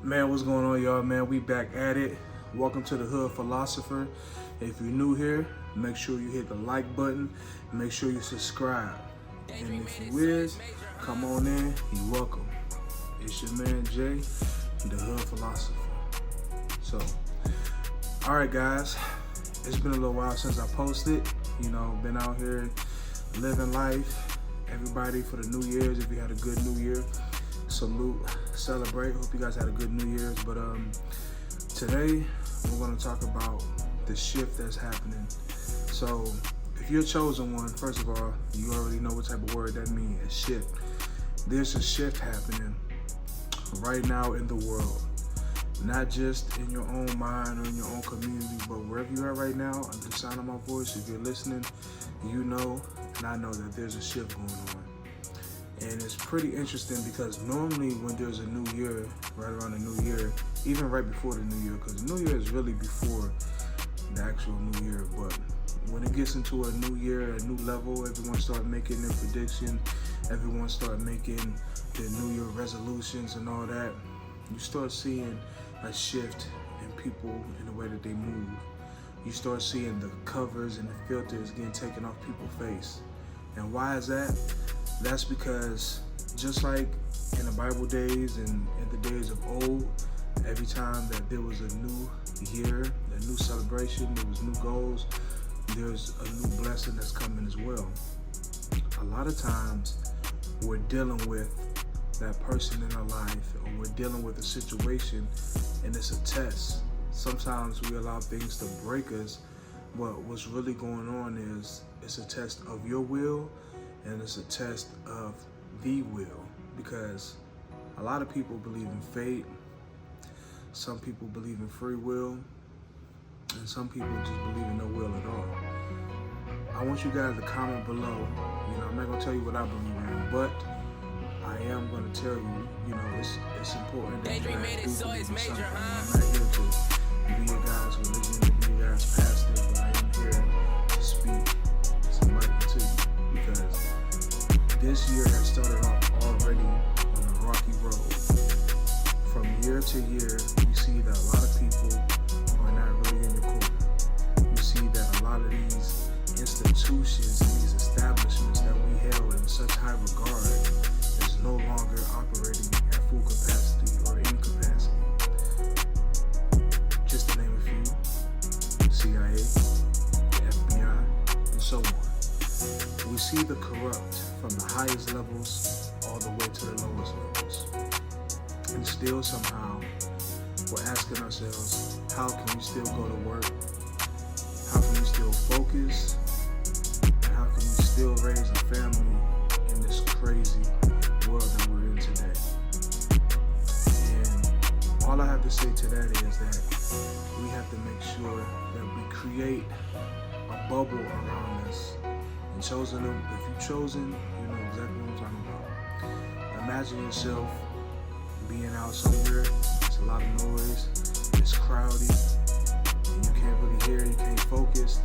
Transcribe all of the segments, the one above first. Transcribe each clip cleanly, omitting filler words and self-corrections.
Man, what's going on, y'all? Man, we back at it. Welcome to the Hood Philosopher. If you're new here, make sure you hit the like button. Make sure you subscribe. And if you is, come on in. You're welcome. It's your man Jay, the Hood Philosopher. So, all right, guys. It's been a little while since I posted. Been out here living life. Everybody for the New Year's. If you had a good New Year, salute, celebrate. Hope you guys had a good New Year's. But today we're going to talk about the shift that's happening. So if you're a chosen one, first of all, you already know what type of word that means. A shift. There's a shift happening right now in the world, not just in your own mind or in your own community, but wherever you're at right now, under the sound of my voice, if you're listening, you know, and I know that there's a shift going on. And it's pretty interesting because normally when there's a new year, right around the new year, even right before the new year, because the new year is really before the actual new year, but when it gets into a new year, a new level, everyone start making their prediction, everyone start making their new year resolutions and all that, you start seeing a shift in people in the way that they move. You start seeing the covers and the filters getting taken off people's face. And why is that? That's because just like in the Bible days and in the days of old, every time that there was a new year, a new celebration, there was new goals, there's a new blessing that's coming as well. A lot of times we're dealing with that person in our life, or we're dealing with a situation and it's a test. Sometimes we allow things to break us, but what's really going on is it's a test of your will and it's a test of the will, because a lot of people believe in fate, some people believe in free will, and some people just believe in no will at all. I want you guys to comment below. I'm not gonna tell you what I believe in, but I am gonna tell you, it's important that you guys do believe in something. I'm not here to be your guys' religion, to be your guys' pastor, but I am here to speak some light into you, because this year has started off already on a rocky road. From year to year, you see that a lot of people are not really in your corner. You see that a lot of these institutions and these establishments that we held in such high regard is no longer operating at full capacity or any capacity. Just to name a few: CIA, the FBI, and so on. We see the corrupt from the highest levels all the way to the lowest levels. And still somehow we're asking ourselves, how can we still go to work? How can we still focus? And how can we still raise a family in this crazy world that we're in today? And all I have to say to that is that we have to make sure that we create a bubble around us. And chosen, if you've chosen, you know exactly what I'm talking about. Imagine yourself being out somewhere, it's a lot of noise, it's crowded, and you can't really hear, you can't focus,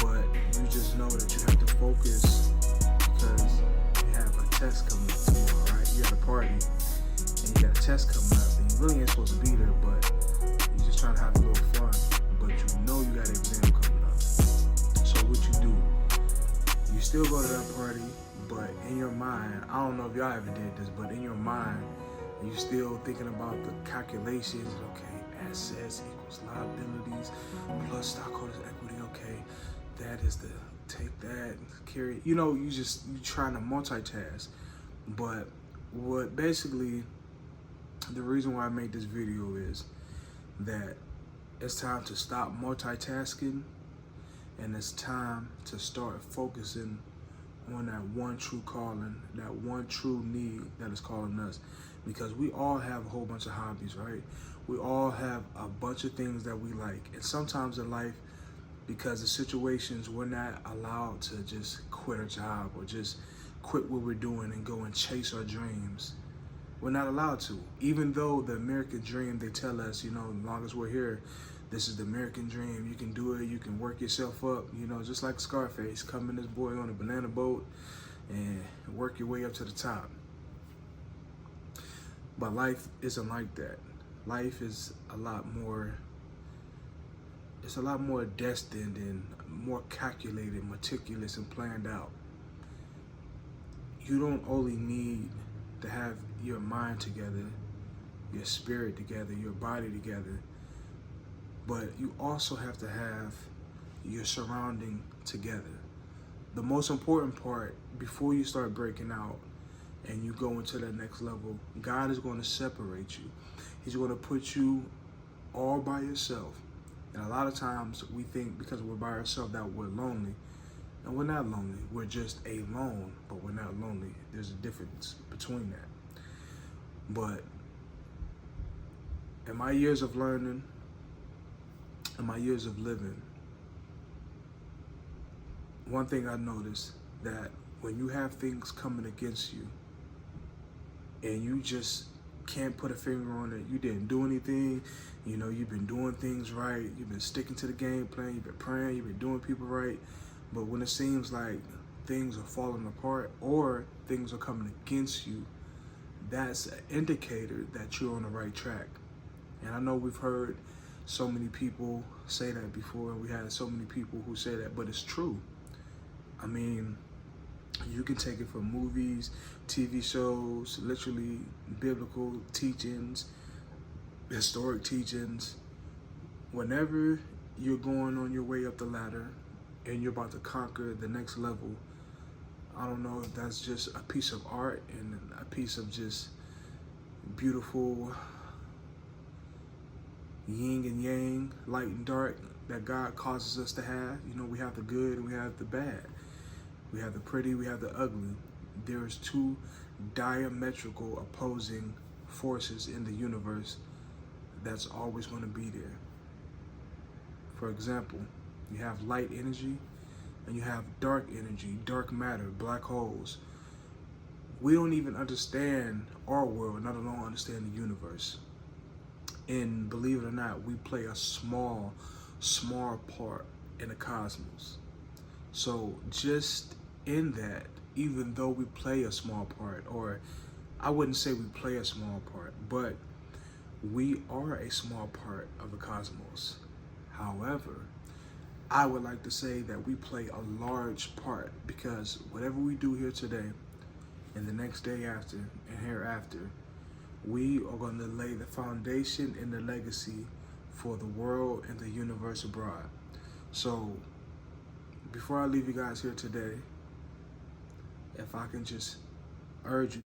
but you just know that you have to focus because you have a test coming up tomorrow, right? You're at a party and you got a test coming up and you really ain't supposed to be there, but you're just trying to have a little fun, but you know you got an exam coming up. So what you do, you still go to that party, but in your mind, I don't know if y'all ever did this, but in your mind, you're still thinking about the calculations. Okay, assets equals liabilities plus stockholders equity. Okay, that is the take that, carry. You trying to multitask. But what basically the reason why I made this video is that it's time to stop multitasking and it's time to start focusing on that one true calling, that one true need that is calling us. Because we all have a whole bunch of hobbies, right? We all have a bunch of things that we like. And sometimes in life, because of situations, we're not allowed to just quit a job or just quit what we're doing and go and chase our dreams. We're not allowed to. Even though the American dream, they tell us, as long as we're here, this is the American dream. You can do it. You can work yourself up, just like Scarface, coming this boy on a banana boat and work your way up to the top. But life isn't like that. life is a lot more, it's a lot more destined and more calculated, meticulous, and planned out. You don't only need to have your mind together, your spirit together, your body together, but you also have to have your surrounding together. The most important part before you start breaking out and you go into that next level, God is going to separate you. He's going to put you all by yourself. And a lot of times we think because we're by ourselves that we're lonely. And we're not lonely. We're just alone, but we're not lonely. There's a difference between that. But in my years of learning, in my years of living, one thing I noticed, that when you have things coming against you and you just can't put a finger on it, you didn't do anything, you know, you've been doing things right, you've been sticking to the game plan, you've been praying, you've been doing people right, but when it seems like things are falling apart or things are coming against you, that's an indicator that you're on the right track. And I know we've heard so many people say that before, and we had so many people who say that, but it's true. I mean, you can take it from movies, TV shows, literally biblical teachings, historic teachings. Whenever you're going on your way up the ladder and you're about to conquer the next level, I don't know if that's just a piece of art and a piece of just beautiful yin and yang, light and dark, that God causes us to have. You know, we have the good and we have the bad. We have the pretty, we have the ugly. There's two diametrical opposing forces in the universe that's always going to be there. For example, you have light energy and you have dark energy, dark matter, black holes. We don't even understand our world, not alone understand the universe. And believe it or not, we play a small part in the cosmos. So just in that, even though we play a small part, or I wouldn't say we play a small part, but we are a small part of the cosmos. However, I would like to say that we play a large part, because whatever we do here today and the next day after and hereafter, we are going to lay the foundation and the legacy for the world and the universe abroad. So before I leave you guys here today, if I can just urge you